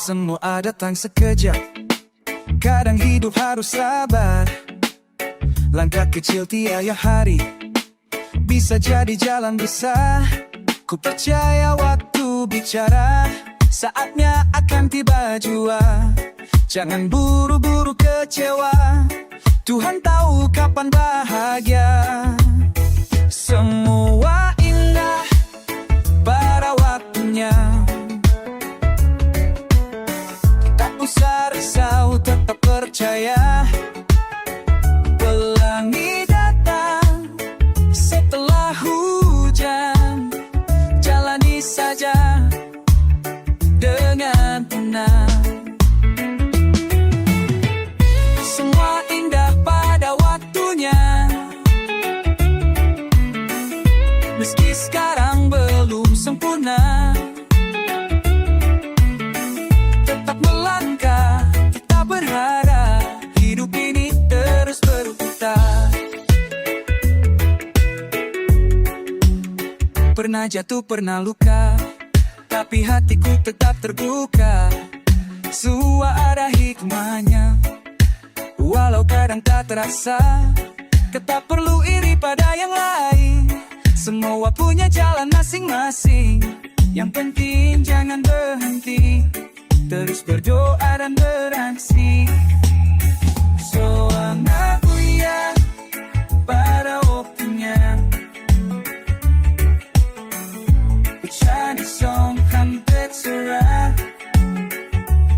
semua datang sekejap. Kadang hidup harus sabar. Langkah kecil tiap hari bisa jadi jalan besar. Ku percaya waktu bicara, saatnya akan tiba jua. Jangan buru-buru kecewa, Tuhan tahu kapan bahagia. Semua indah pada waktunya. Tak usah risau, tetap percaya. Pelangi datang setelah hujan. Jalani saja dengan tenang. Semua indah pada waktunya. Meski sekarang belum sempurna, tetap melangkah, kita berharap hidup ini terus berputar. Pernah jatuh, pernah luka, tapi hatiku tetap terbuka. Semua ada hikmahnya, walau kadang tak terasa. Tetap perlu iri pada yang lain. Semua punya jalan masing-masing. Yang penting jangan berhenti, terus berdoa dan beraksi. Semangat ya pada waktunya. Cari song hampir cerah.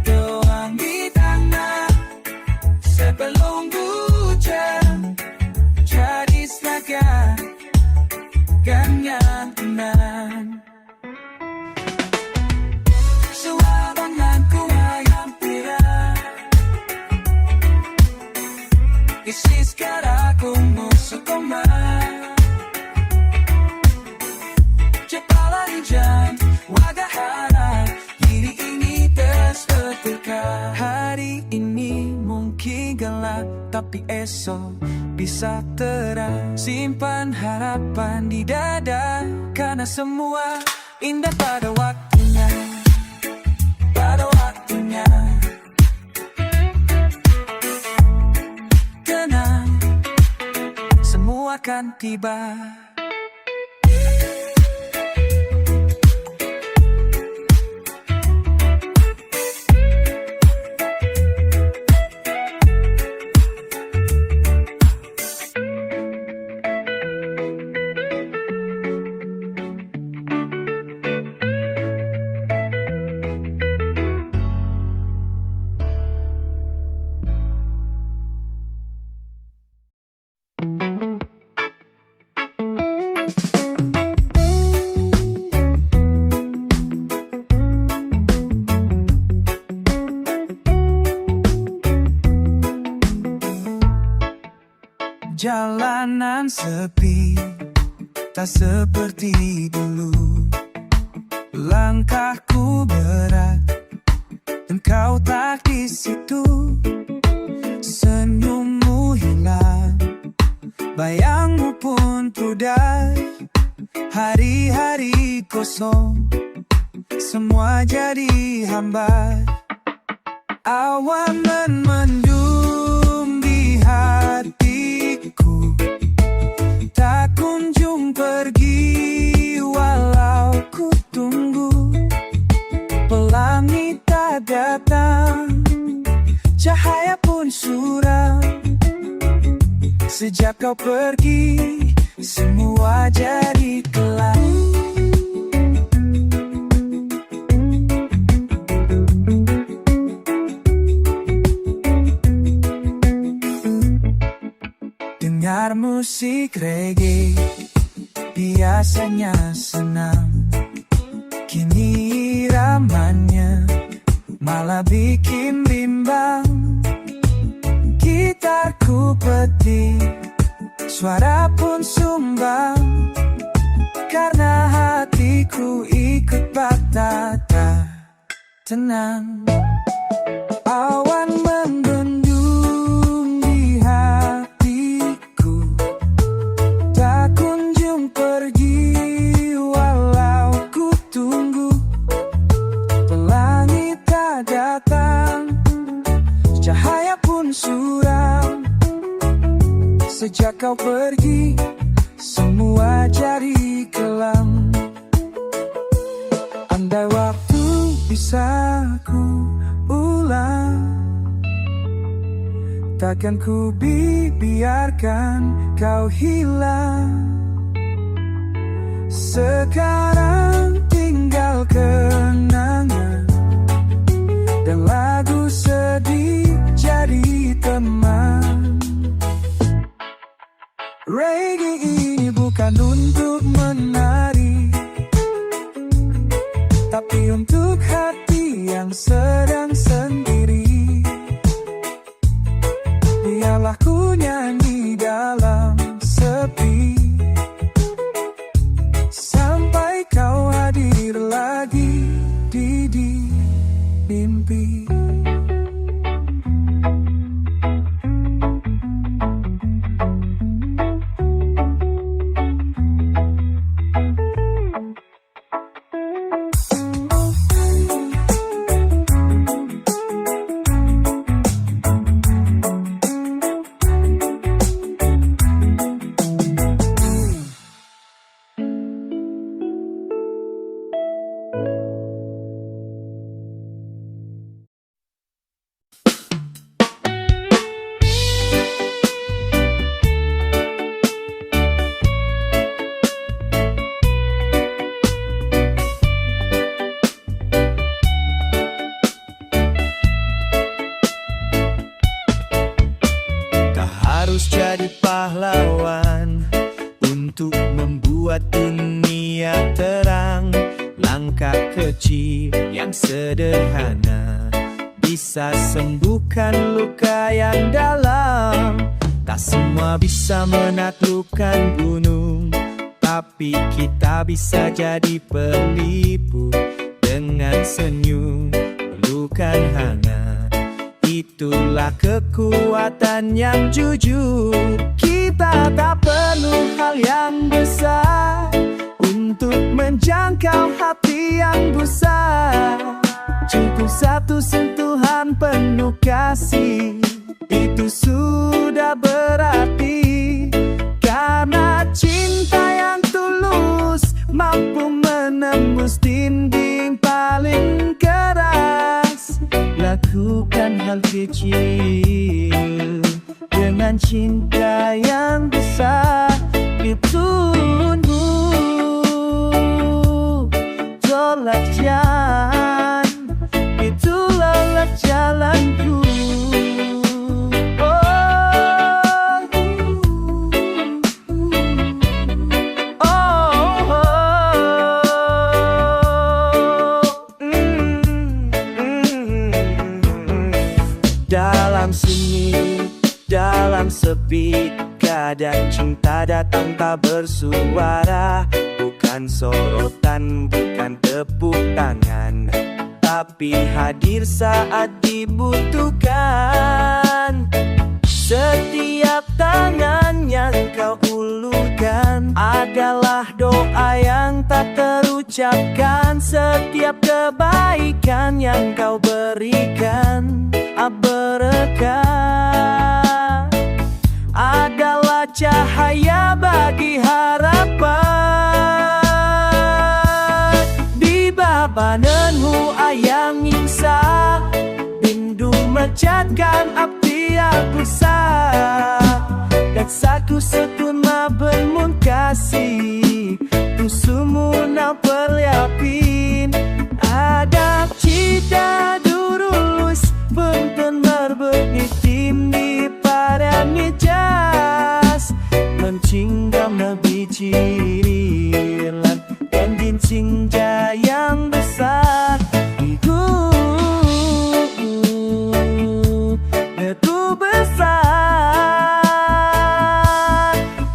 Doang di tanah sebelum hujan. Jadi seragam kan yang tenang. Suabanganku ayam pirang. Isi sekarang aku musuh komang. Kepala hujan, wajah harap diri ini tersetrika. Hari ini mungkin gelap, tapi esok bisa terang. Simpan harapan di dada, karena semua indah pada waktunya. Pada waktunya. Tenang, semua akan tiba. Jalanan sepi, tak seperti dulu. Langkahku berat, dan kau tak di situ. Senyummu hilang, bayangmu pun pudar. Hari-hari kosong, semua jadi hambar. Awan mendung di hatiku, tak kunjung pergi walau ku tunggu. Pelangi tak datang, cahaya pun suram. Sejak kau pergi, semua jadi gelap. Dengar musik reggae, biasanya senang. Kini iramanya malah bikin bimbang. Gitarku petik, suara pun sumbang. Karena hatiku ikut patah tak tenang. Awan mendung di hatiku, tak kunjung pergi walau ku tunggu. Pelangi tak ada suram. Sejak kau pergi, semua jadi kelam. Andai waktu bisa ku ulang, takkan ku biarkan kau hilang. Sekarang tinggal kenangan dan lagu sedih jadi teman. Reggae ini bukan untuk menari, tapi untuk hati yang sedang sendiri. Biarlah ku nyanyi dalam sepi, sampai kau hadir lagi di mimpi. Jadi pahlawan untuk membuat dunia terang. Langkah kecil yang sederhana bisa sembuhkan luka yang dalam. Tak semua bisa menaklukkan gunung, tapi kita bisa jadi pelipur dengan senyum, pelukan hangat. Itulah kekuatan yang jujur. Kita tak perlu hal yang besar untuk menjangkau hati yang besar. Cukup satu sentuhan penuh kasih, itu sudah berarti. Karena cinta yang tulus mampu menembus dinding paling keras. Lakukan hal kecil dengan cinta yang besar. Itulah jalan, itulah jalanku. Dalam sunyi, dalam sepi, kadang cinta datang tak bersuara. Bukan sorotan, bukan tepuk tangan, tapi hadir saat dibutuhkan. Setiap tangan yang kau ulurkan adalah doa yang tak terucapkan. Setiap kebaikan yang kau berikan berkah adalah cahaya bagi harapan. Di babanenhu ayang insya, bindu mecatkan api yang besar. Dan saku setuna bermun kasih, tusumu na perliapin. Ada cita durulus punten berbegitim di parani jas. Mencinggam nabi cirilan dan gincing yang besar. Itu besar.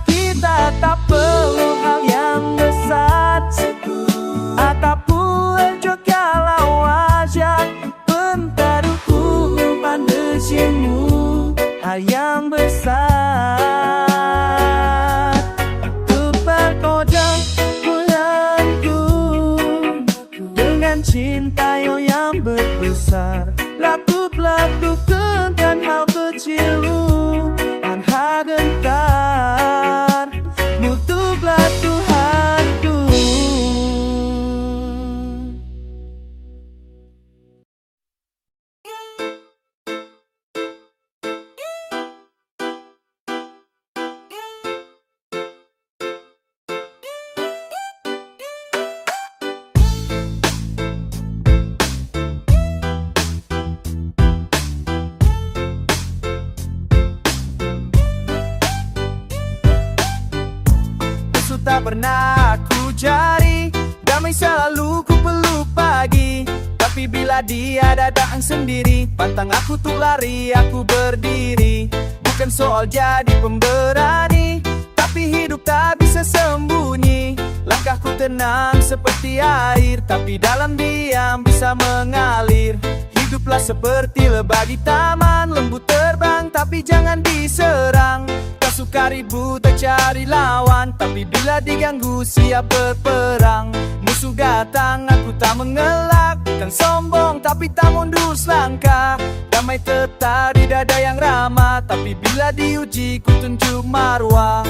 Kita tak perlu hal yang besar, ataupun juga wajah pentaruku pandesimu. Hal yang besar berkodam bulanku dengan cinta yang berbesar. Lakukan hal kecil tak pernah aku cari. Damai selalu ku peluk pagi, tapi bila dia datang sendiri, pantang aku tuh lari, aku berdiri. Bukan soal jadi pemberani, tapi hidup tak bisa sembunyi. Langkahku tenang seperti air, tapi dalam diam bisa mengalir. Hiduplah seperti lebah di taman, lembut terbang tapi jangan diserang. Tak suka ribut, tak cari lawan, tapi bila diganggu siap berperang. Musuh datang, aku tak mengelak, kan sombong tapi tak mundur selangkah. Damai tetap di dada yang ramah, tapi bila diuji ku tunjuk marwah.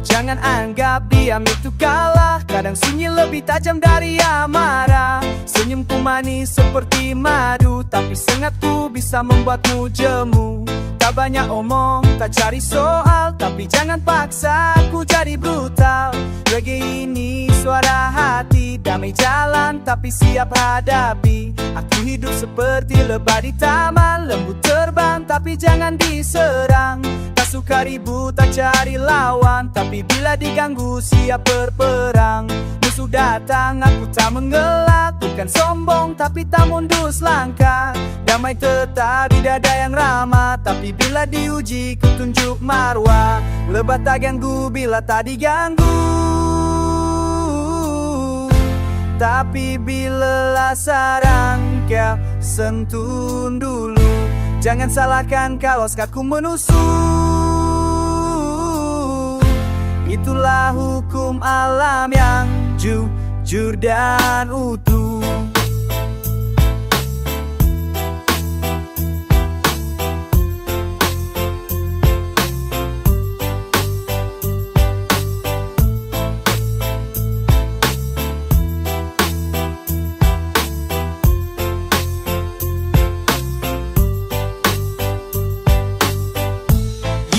Jangan anggap diam itu kalah, kadang sunyi lebih tajam dari amarah. Senyumku manis seperti madu, tapi sengatku bisa membuatmu jemu. Tak banyak omong, tak cari soal, tapi jangan paksa aku jadi brutal. Reggae ini suara hati, damai jalan tapi siap hadapi. Aku hidup seperti lebah di taman, lembut terbang tapi jangan diserang. Tak suka ribut, tak cari lawan, tapi bila diganggu siap berperang. Musuh datang, aku tak mengelak, bukan sombong tapi tak mundur selangkah. Damai tetap di dada yang ramah, tapi bila diuji ku tunjuk marwah. Lebah tak ganggu bila tak diganggu, tapi bila lah sarang kau sentuh dulu. Jangan salahkan kalau skakku menusuk, itulah hukum alam yang jujur dan utuh.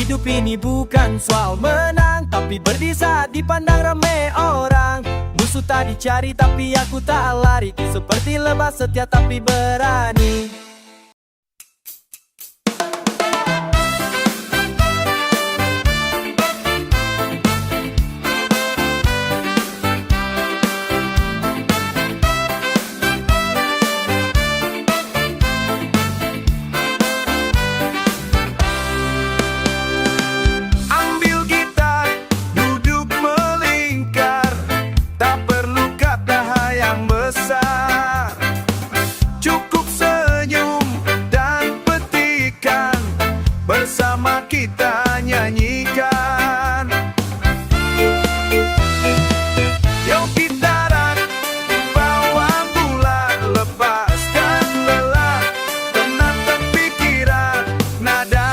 Hidup ini bukan soal menang, tapi berdiri saat dipandang ramai orang. Musuh tak dicari tapi aku tak lari, seperti lebah setia tapi berani. Bersama kita nyanyikan, yuk gitaran bawa bulan, lepaskan lelah, tenangkan pikiran. Nada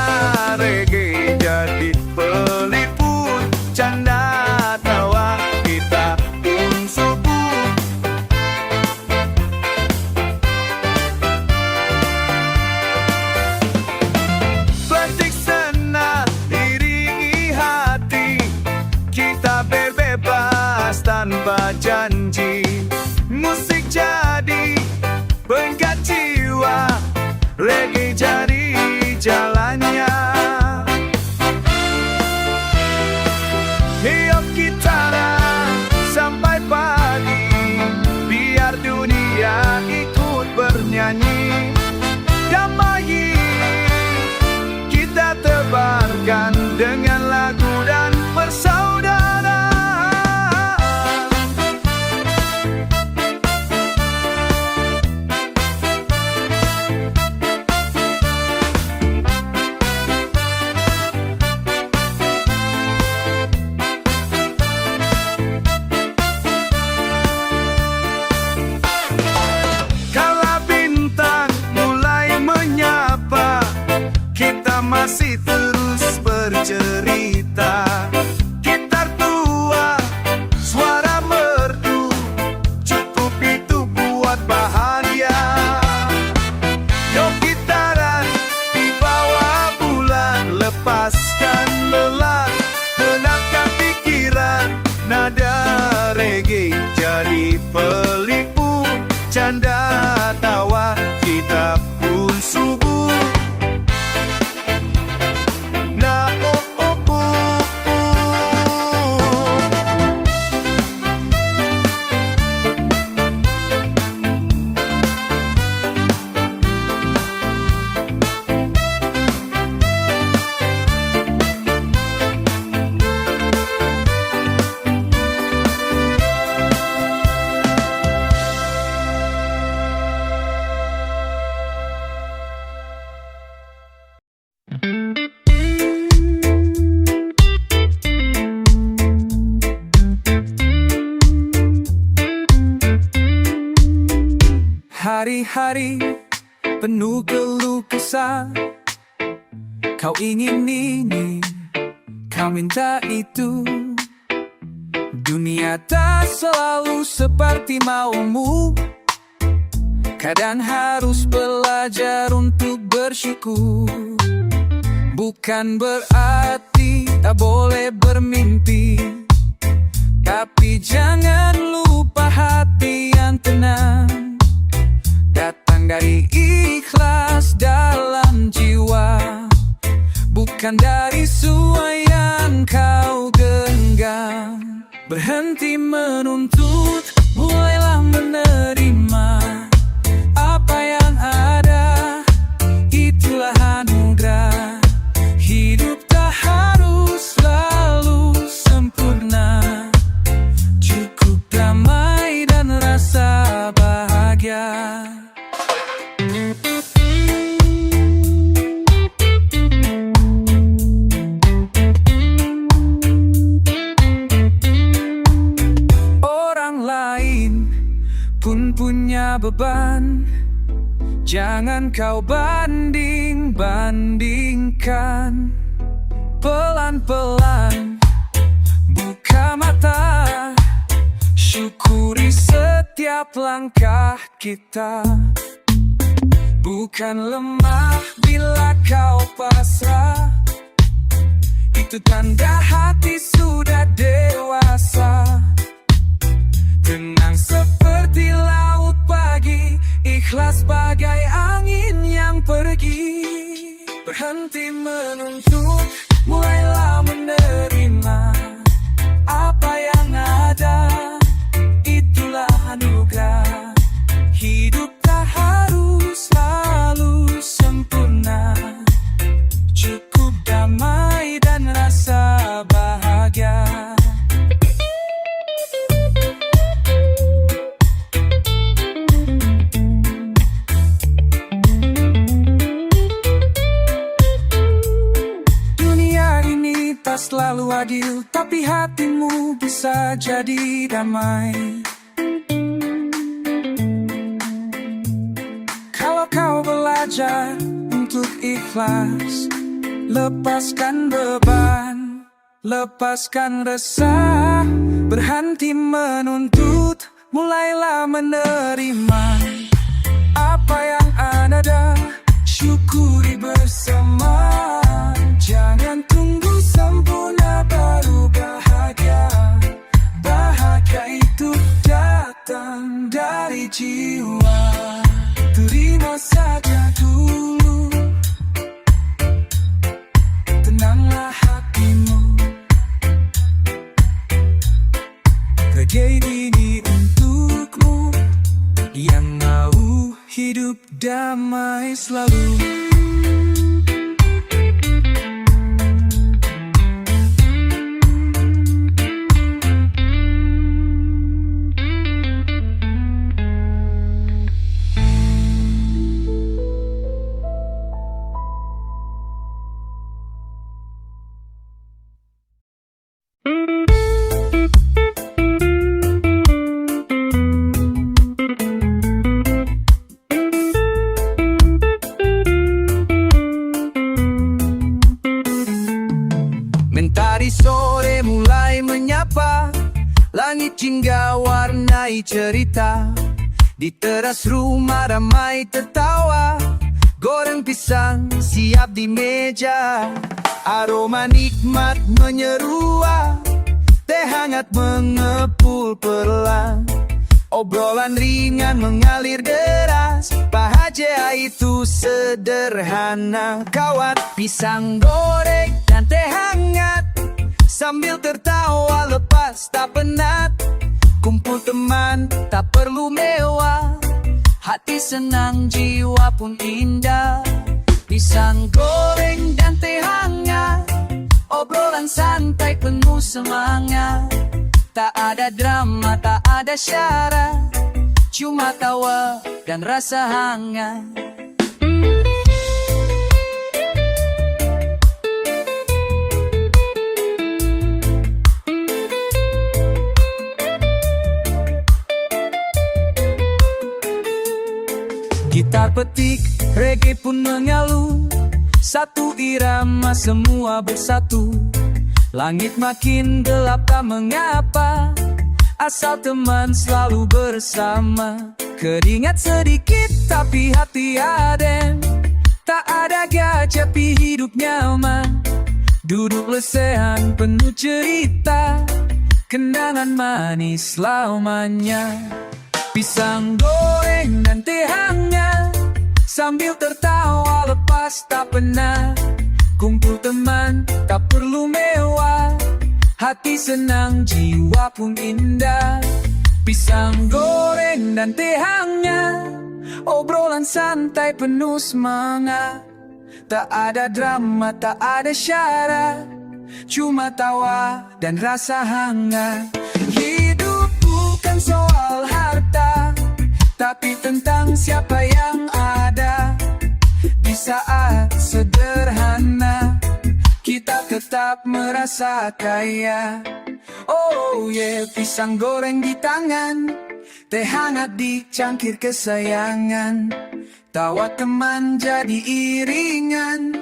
reggae jadi peliput, canda tawa kita pun subuh. Plastik senang iringi hati, kita berbebas tanpa janji. Musik jadi pengkat jiwa, reggae jadi jalannya. Yuk gitaran sampai pagi, biar dunia ikut bernyanyi. Damai kita tebarkan dengan lagu dan persaudaraan. Kala bintang mulai menyapa, kita masih terus bercerita. Gitar tua, suara merdu, cukup itu buat bahagia. Yuk gitaran tiba tanda tawa, kita pun subuh. Na oh oh oh oh. Hari-hari penuh keluh kesah, kau ingin ini, kau minta itu. Dunia tak selalu seperti maumu, kadang harus belajar untuk bersyukur. Bukan berarti tak boleh bermimpi, tapi jangan lupa hati yang tenang, datang dari ikhlas dalam jiwa, bukan dari suai yang kau genggam. Berhenti menuntut, mulailah menerima. Apa yang ada, itulah anugerah. Hidup tak harus selalu sempurna, cukup damai dan rasa bahagia. Orang lain pun punya beban, jangan kau banding-bandingkan. Pelan-pelan buka mata, syukuri setiap langkah kita. Bukan lemah bila kau pasrah, itu tanda hati sudah dewasa. Tenang seperti laut pagi, ikhlas bagai angin yang pergi. Berhenti menuntut, mulailah menerima. Apa yang ada, itulah anugerah. Hidup tak harus selalu sempurna, cukup damai dan rasa bahagia. Dunia ini tak selalu adil, tapi hatimu bisa jadi damai. Kalau kau belajar untuk ikhlas, lepaskan beban, lepaskan resah. Berhenti menuntut, mulailah menerima. Apa yang ada, syukuri bersama. Jangan tunggu sempurna baru bahagia. Bahagia itu datang dari jiwa. Terima saja dulu, tenanglah hatimu. Reggae ini untukmu, yang mau hidup damai selalu. Mentari sore mulai menyapa, langit jingga warnai cerita. Di teras rumah ramai tertawa, goreng pisang siap di meja. Aroma nikmat menyerua, teh hangat mengepul perlahan. Obrolan ringan mengalir deras, bahagia itu sederhana. Kawan, pisang goreng dan teh hangat, sambil tertawa lepas tak penat. Kumpul teman tak perlu mewah, hati senang jiwa pun indah. Pisang goreng dan teh hangat, obrolan santai penuh semangat. Tak ada drama, tak ada syarat, cuma tawa dan rasa hangat. Gitar petik, reggae pun mengalun, satu irama semua bersatu. Langit makin gelap tak mengapa, asal teman selalu bersama. Keringat sedikit tapi hati adem, tak ada gajah tapi hidup nyaman. Duduk lesehan penuh cerita, kenangan manis lamanya. Pisang goreng dan teh hangat, sambil tertawa lepas tak penat. Kumpul teman tak perlu mewah, hati senang jiwa pun indah. Pisang goreng dan teh hangat, obrolan santai penuh semangat. Tak ada drama, tak ada syarat, cuma tawa dan rasa hangat. Hidup bukan soal harta, tapi tentang siapa yang ada. Di saat sederhana, kita tetap merasa kaya. Oh yeah, pisang goreng di tangan, teh hangat di cangkir kesayangan. Tawa teman jadi iringan,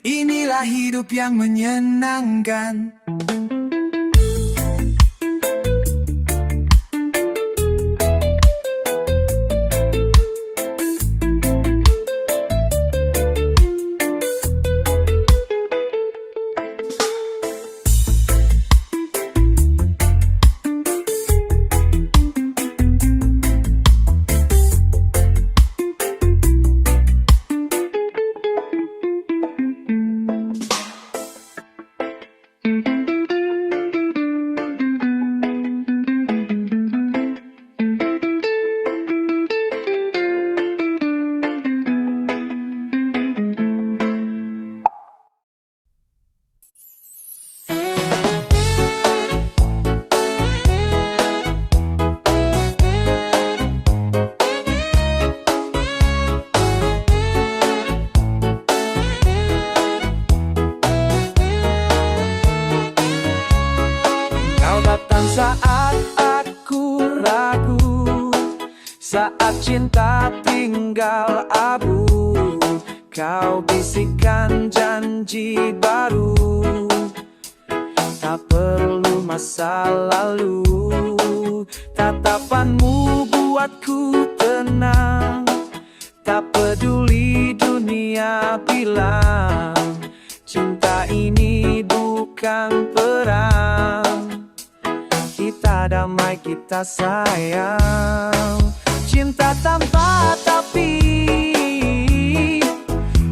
inilah hidup yang menyenangkan. Saat aku ragu, saat cinta tinggal abu, kau bisikkan janji baru. Tak perlu masa lalu, tatapanmu buatku tenang. Tak peduli dunia bilang, cinta ini bukan perang. Kita damai, kita sayang, cinta tanpa tapi.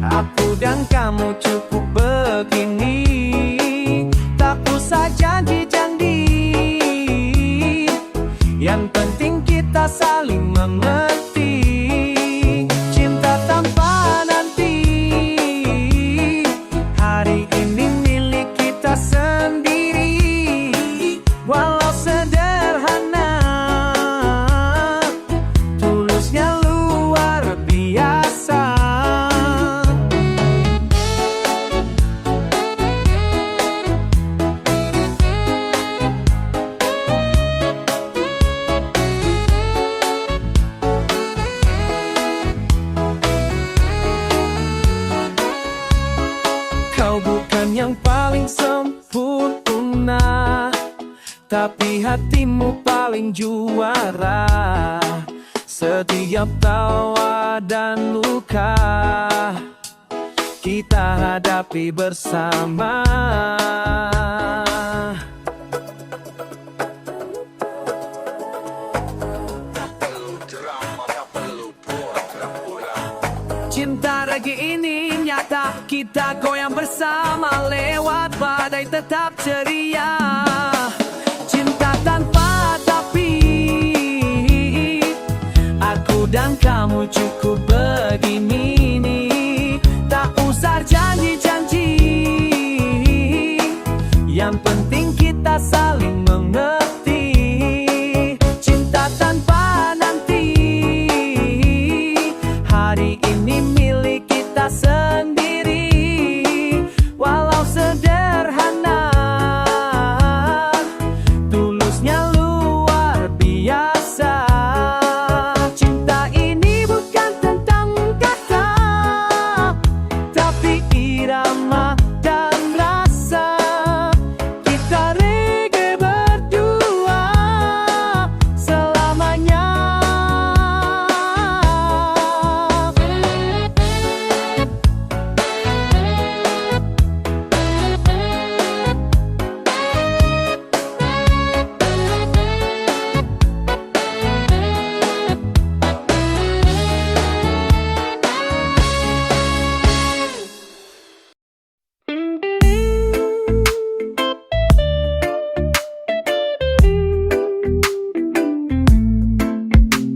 Aku dan kamu cukup begini, tak usah janji-janji. Yang penting kita saling mengerti, cinta tanpa nanti. Hari ini milik kita sendiri, walau sederhana, tulusnya luar biasa. Kau bukan yang paling sempurna, tapi hatimu paling juara. Setiap tawa dan luka kita hadapi bersama. Cinta regi ini nyata, kita goyang bersama lewat badai tetap ceria. Cinta tanpa tapi, aku dan kamu cukup begini. Tak usah janji-janji, yang penting kita saling mengerti. Cinta tanpa nanti, hari ini milik kita sendiri. Walau sederhana, tulusnya luar biasa. Cinta ini bukan tentang kata, tapi irama dan rasa. Kita reggae berdua selamanya.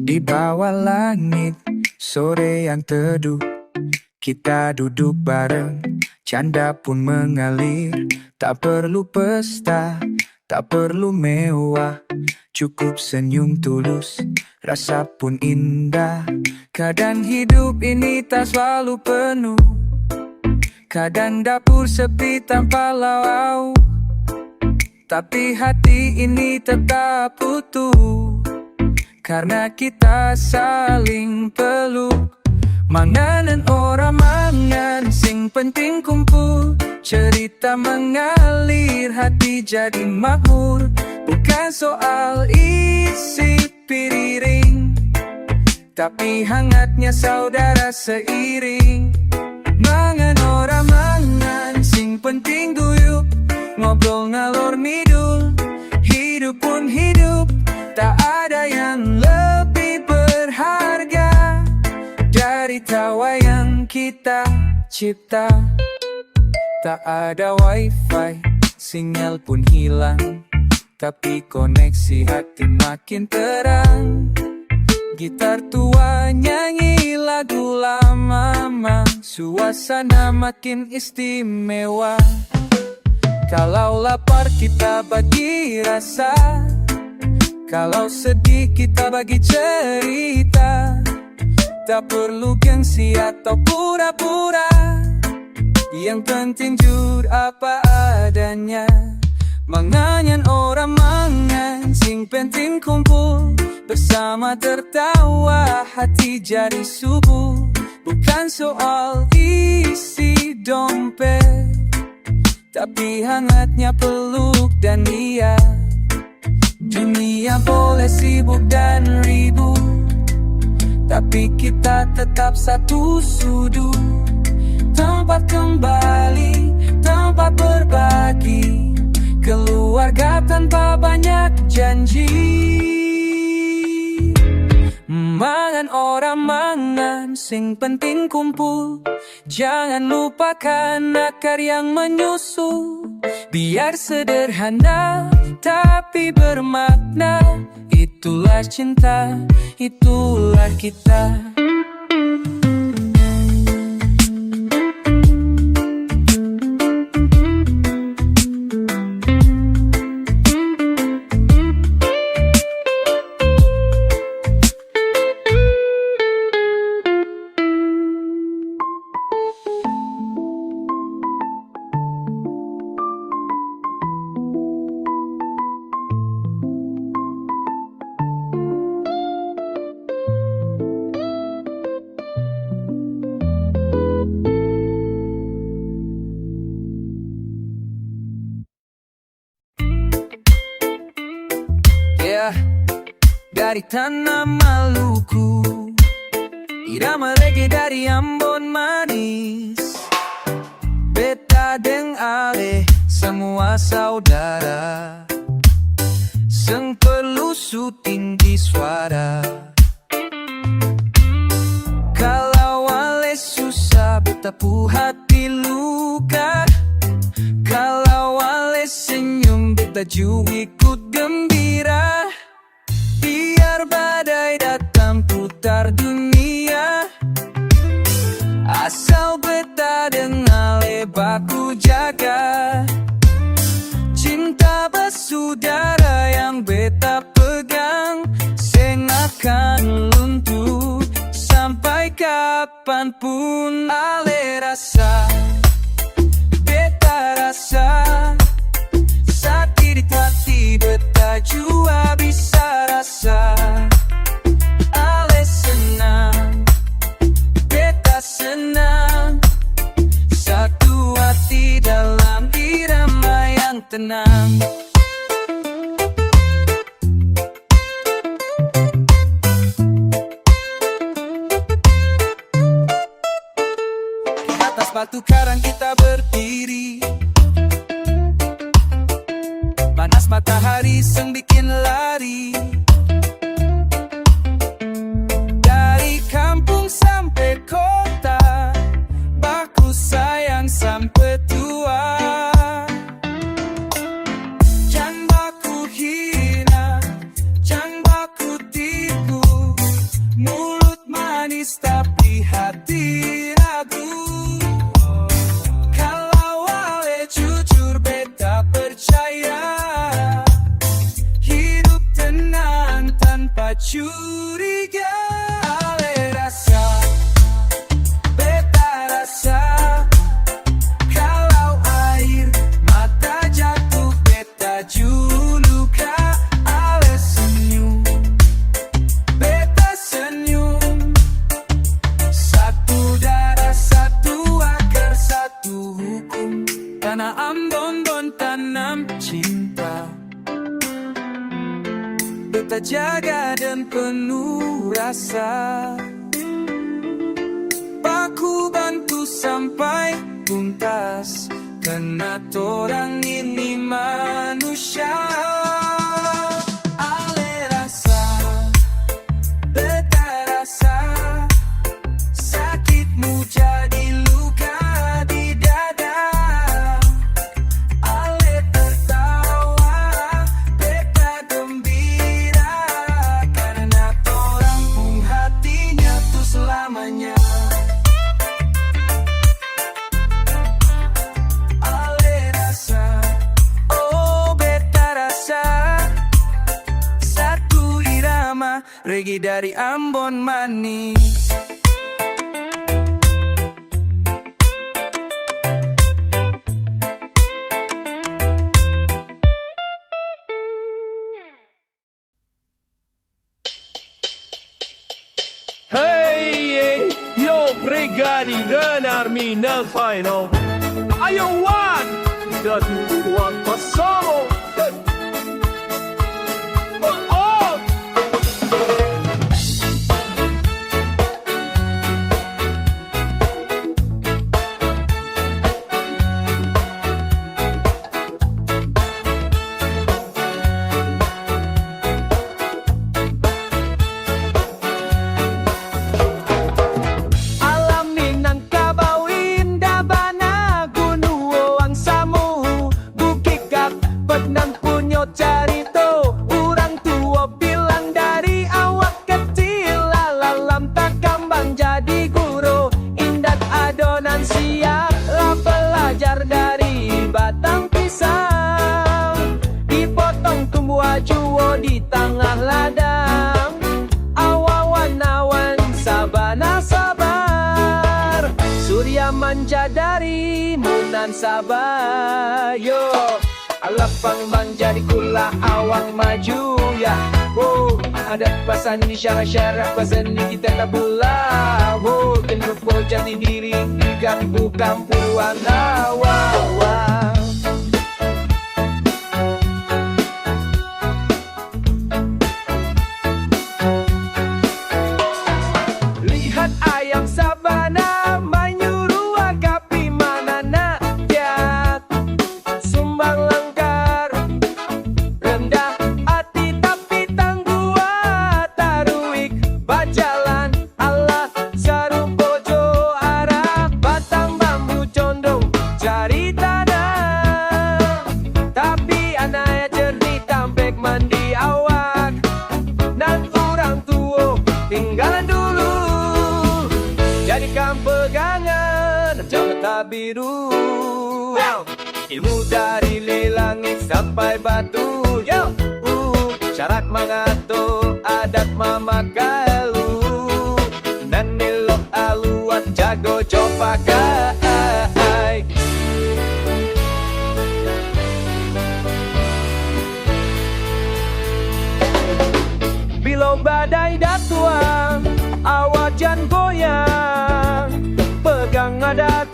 Di bawah langit, sore yang teduh, kita duduk bareng, canda pun mengalir. Tak perlu pesta, tak perlu mewah, cukup senyum tulus, rasa pun indah. Kadang hidup ini tak selalu penuh, kadang dapur sepi tanpa lauk, tapi hati ini tetap utuh, karena kita saling peluk. Manganan orang mangan, sing penting kumpul. Cerita mengalir, hati jadi makmur. Bukan soal isi piring, tapi hangatnya saudara seiring. Mangan orang mangan, sing penting guyup. Ngobrol ngalor ngidul, hidup pun hidup. Tak ada yang lebih berharga dari tawa yang kita cipta. Tak ada wifi, sinyal pun hilang, tapi koneksi hati makin terang. Gitar tua nyanyi lagu lama, suasana makin istimewa. Kalau lapar kita bagi rasa, kalau sedih kita bagi cerita. Tak perlu gengsi atau pura-pura, yang penting jujur apa adanya. Manganyan orang mangan, sing penting kumpul. Bersama tertawa, hati jadi subuh. Bukan soal isi dompet, tapi hangatnya peluk dan dia. Dunia boleh sibuk dan ribut, tapi kita tetap satu sudut. Tempat kembali, tempat berbagi, keluarga tanpa banyak janji. Mangan orang mangan, sing penting kumpul. Jangan lupakan akar yang menyusul. Biar sederhana, tapi bermakna. Itulah cinta, itulah kita. Dari tanah Maluku, irama reggae dari Ambon manis. Beta deng Ale, semua saudara. Seng perlu syuting di suara. Kalau Ale tapu hati luka. Kalau wale senyum beta ju ikut gembira. Biar badai datang putar dunia, asal beta dengan lebaku jaga. Cinta bersaudara yang beta pegang, seng akan luntur sampai kapanpun. Ale rasa, beta rasa, sakit di hati beta jua bisa rasa. Ale senang, beta senang, satu hati dalam irama yang tenang. Di atas batu karang kita berdiri, panas matahari seng bikin lari. Dari kampung sampai kota, baku sayang sampai tua. Jangan baku hina, jangan baku tipu, mulut manis tapi hati ragu. Kalau wale jujur beta percaya, hidup tenang tanpa curiga. Ale rasa, beta rasa, kalau air mata jatuh beta juluka. Ale senyum, beta senyum, satu darah satu akar satu hukum. Tanah Ambon bon tanam cinta, beta jaga dan penuh rasa. Baku bantu sampai tuntas, karena torang ini manusia. Ale rasa, beta rasa, sakitmu jadi luka di dada. Ale tertawa, beta gembira, karena torang pun hatinya tuh selamanya. Ale rasa, oh beta rasa, satu irama, regi dari Ambon manis. Hey, yo, pregari ganarmi nel final. Ayo one, dan one pasamo. Oh, Alam Minangkabau indah bana gunung ang samu, bukikak penang punyo carito. Urang tua bilang dari awak kecil, lalam tak kambang jadi guru. Indak adonan siap lah belajar dari batang pisang, dipotong tumbuh juwo di tengah ladang. Awan-awan sabana sabar, surya manja dari munan sabar. Yo, alapang bang jadi kula awang maju ya. Wow, ada pasan di syarah-syarah, pasan di kita tak belah. Wow, kenapa jadi diri kami bukan puluhan awal. Lihat ayam sabana menyuruh agapi mana nak ya. Sumbang langgar, rendah hati tapi tangguh taruik. Bajalan Allah sarupojo arah batang ketinggalan dulu. Jadikan pegangan mata biru. Ilmu dari langit sampai batu. Syarat mengatur adat mamakalu. Dan elok aluat jago copakai. Bila badai datang, awajan goyang. Pegang adat,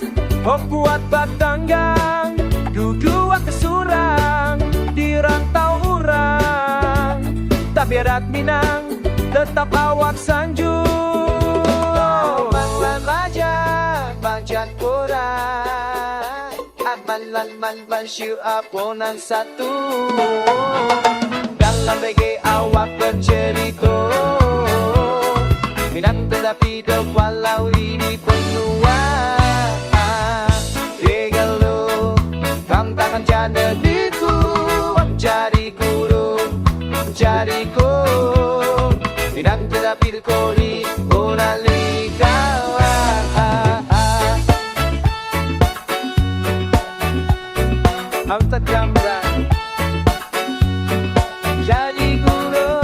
oh kuat batanggang. Duduk kesurang, di rantau urang. Tapi adat Minang, tetap awak sanjung. Banglan raja, bangjan kurang. Atman lan man syu aponan satu. Dalam BG awak bercerita. Minang tetapi walau ini benua. Regalo, kam takkan janda diku. Cari guru, cari ko. Minang tetapi kori, onali kawan. Amtat jamran, jadi guru.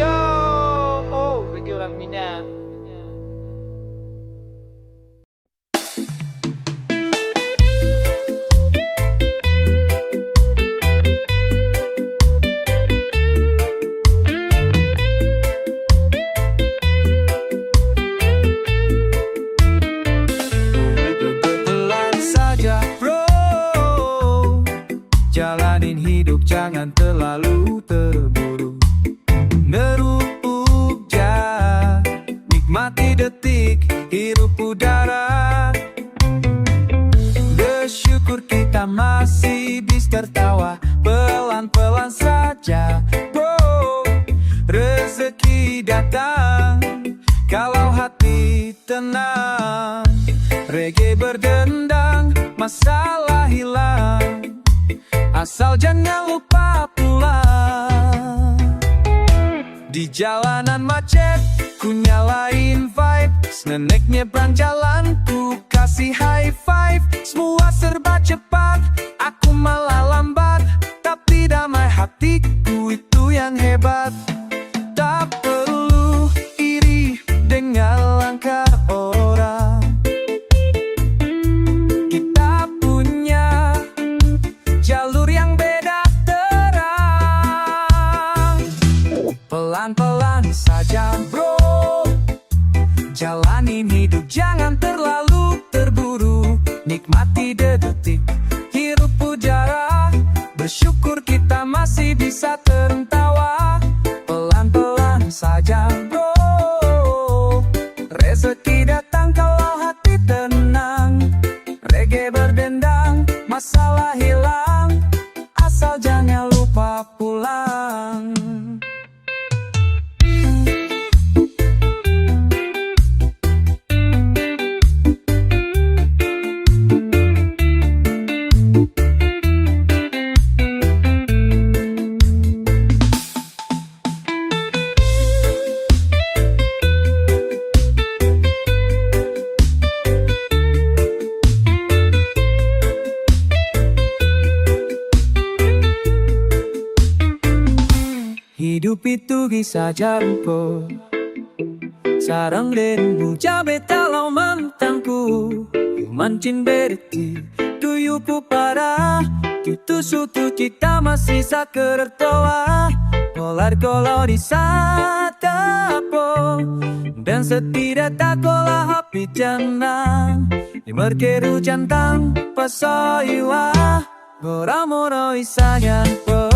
Yo, oh, bagi orang Minang. Pelan saja bro, jalanin hidup jangan terlalu terburu. Neruk ja, nikmati detik, hirup udara. Bersyukur kita masih bisa tertawa. Pelan-pelan saja bro, rezeki datang kalau hati tenang. Reggae berdendang, masalah hilang. Asal jangan lupa pulang. Di jalanan macet, ku nyalain vibe. Nenek nyebrang jalan, ku kasih high five. Semua serba cepat, aku malah lambat. Tapi damai hatiku itu yang hebat. Tak perlu iri dengan langkah orang. Kita punya jalur yang beda terang. Pelan-pelan saja bro, jalanin hidup jangan terlalu terburu. Nikmati detik, hirup udara. Bersyukur kita masih bisa tertawa. Pelan-pelan saja bro, rezeki datang kalau hati tenang. Reggae berdendang, masalah hilang. Asal jangan lupa pulang. Hidup itu kisah jangko. Sarang denmu jabe talau mantangku. Mancin beriti duyuku parah. Itu suatu kita masih saker toa. Kolar kalau disatapo. Dan setidak tak kolah api janang. Di merkeru jantang pasoiwa. Goramoro isayan po.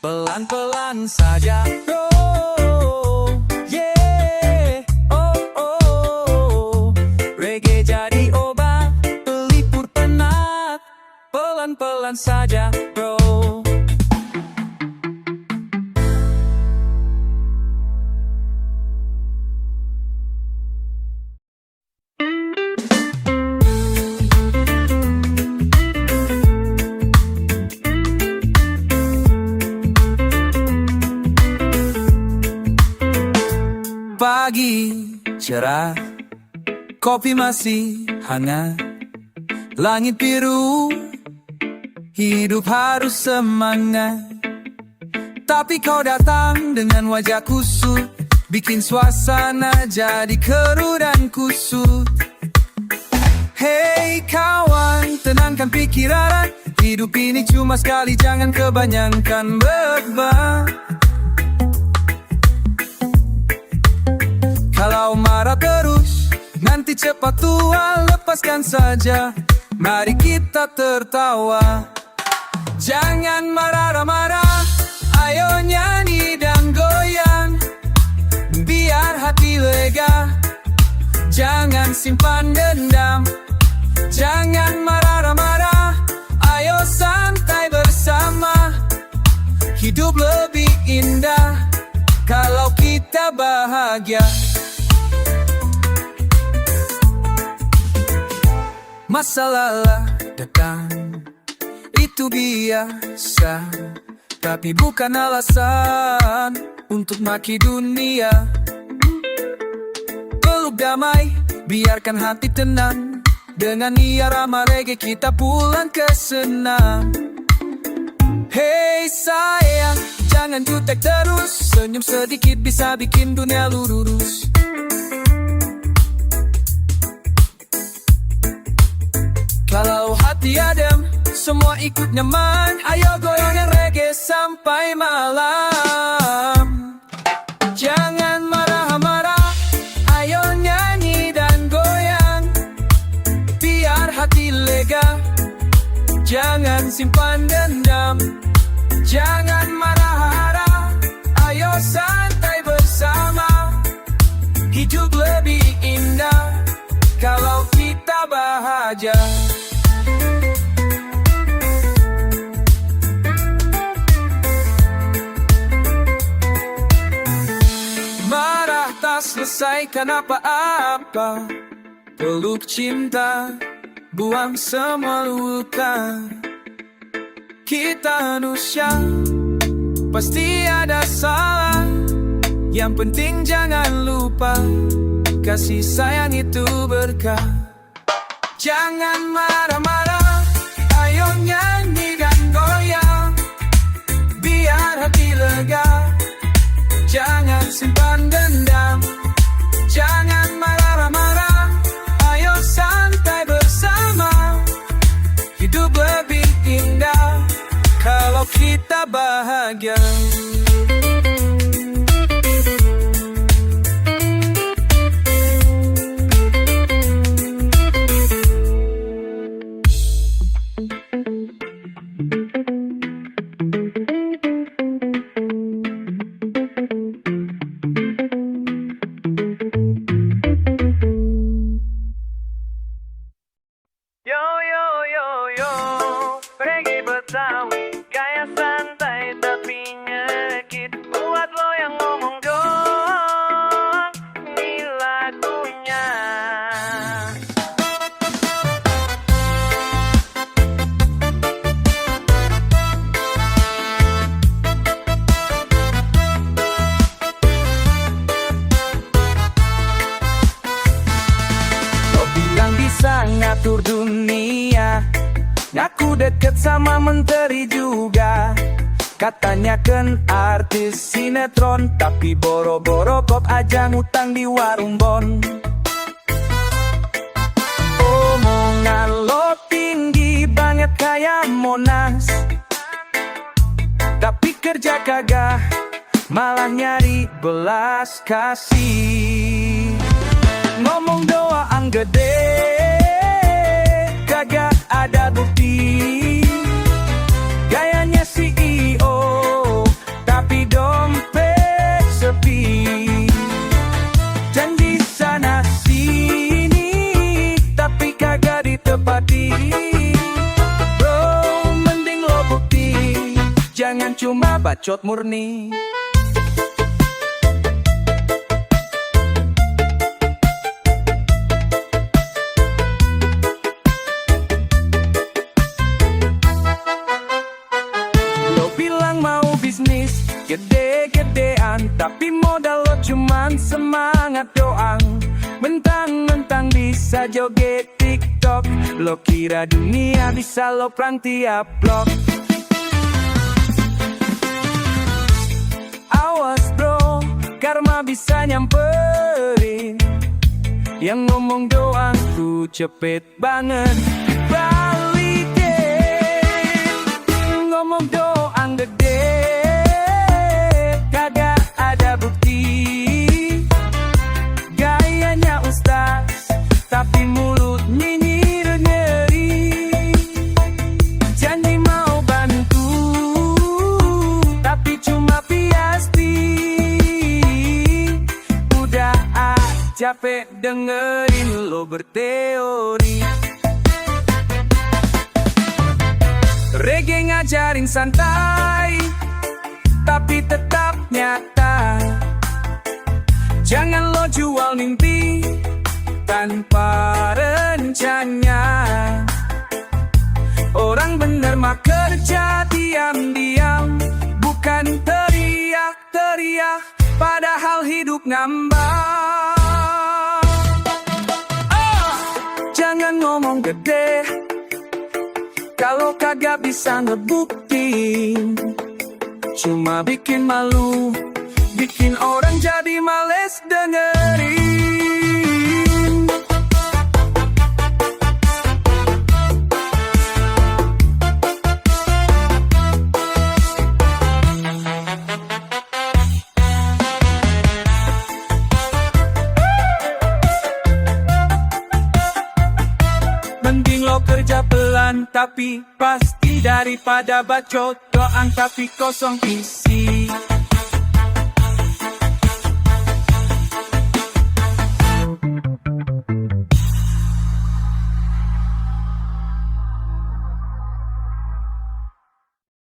Pelan-pelan saja bro, yeah, oh oh. Reggae jadi obat pelipur pelan-pelan saja bro. Pagi cerah, kopi masih hangat, langit biru, hidup harus semangat. Tapi kau datang dengan wajah kusut, bikin suasana jadi keruh dan kusut. Hey kawan, tenangkan pikiran, hidup ini cuma sekali, jangan kebanyakan beban. Kalau marah terus, nanti cepat tua, lepaskan saja. Mari kita tertawa. Jangan marah-marah, ayo nyanyi dan goyang, biar hati lega. Jangan simpan dendam. Jangan marah-marah, ayo santai bersama. Hidup lebih indah kalau kita bahagia. Masalah datang, itu biasa, tapi bukan alasan untuk maki dunia. Peluk damai, biarkan hati tenang, dengan irama reggae kita pulang ke senang. Hey sayang, jangan jutek terus, senyum sedikit bisa bikin dunia lurus. Kalau hati adem, semua ikut nyaman. Ayo goyang reggae sampai malam. Jangan marah-marah, ayo nyanyi dan goyang, biar hati lega. Jangan simpan dendam. Jangan marah-marah, ayo santai bersama. Hidup lebih indah kalau kita bahagia. Marah tak selesaikan apa-apa, peluk cinta, buang semua luka. Kita manusia, pasti ada salah. Yang penting jangan lupa, kasih sayang itu berkah. Jangan marah-marah, ayo nyanyi dan goyang, biar hati lega. Jangan simpan dendam. Jangan marah-marah, ayo santai bersama. Hidup lebih indah kalau kita bahagia. Gaya santai tapi nyekit, buat lo yang ngomong dong, ini lagunya. Lo bilang bisa ngatur dunia, ngaku deket sama menteri juga. Katanya kan artis sinetron, tapi boro-boro kop aja ngutang di warung bon. Omongan lo tinggi banget kayak Monas, tapi kerja kagak, malah nyari belas kasih. Ngomong doang gede, kagak ada bukti. Gayanya CEO, tapi dompet sepi. Janji sana sini, tapi kagak ditepati. Bro, jangan cuma bacot murni. Lo bilang mau bisnis gede-gedean, tapi modal lo cuman semangat doang. Mentang-mentang bisa joget TikTok, lo kira dunia bisa lo perang tiap blok. Awas bro, karma bisa nyamperin. Yang ngomong doang ku cepet banget balikin. Ngomong doang gede, kagak ada bukti. Gayanya ustaz, tapi mulut nyinyir ngeri. Janji mau bantu, tapi cuma piasti. Udah capek dengerin lo berteori. Reggae ngajarin santai, tapi tetap nyata. Jangan lo jual mimpi tanpa rencana. Orang bener mah kerja diam-diam, bukan teriak-teriak, padahal hidup ngambang. Jangan ngomong gede kalau kagak bisa ngebuktiin. Cuma bikin malu, bikin orang jadi males dengerin. Mending lo kerja pelan tapi pasti, daripada bacot doang tapi kosong isi.